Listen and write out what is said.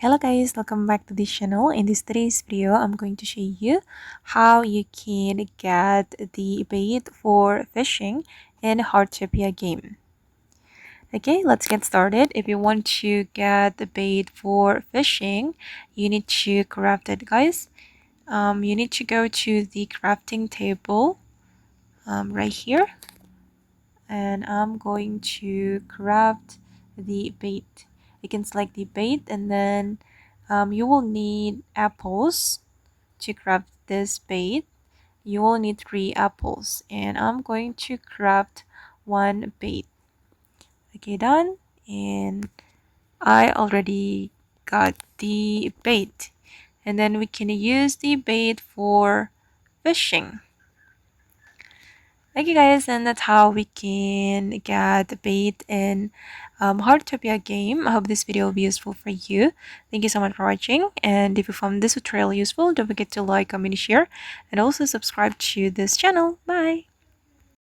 Hello guys, welcome back to this channel. In today's video, I'm going to show you how you can get the bait for fishing in Heartopia game. Okay, let's get started. If you want to get the bait for fishing, you need to craft it, guys. You need to go to the crafting table right here, and I'm going to craft the bait. You can select the bait, and then you will need apples to craft this bait. You will need 3 apples, and I'm going to craft 1 bait. Okay, done. And I already got the bait, and then we can use the bait for fishing. Okay guys, and that's how we can get the bait in Heartopia game. I hope this video will be useful for you. Thank you so much for watching, and if you found this tutorial useful, don't forget to like, comment, share, and also subscribe to this channel. Bye!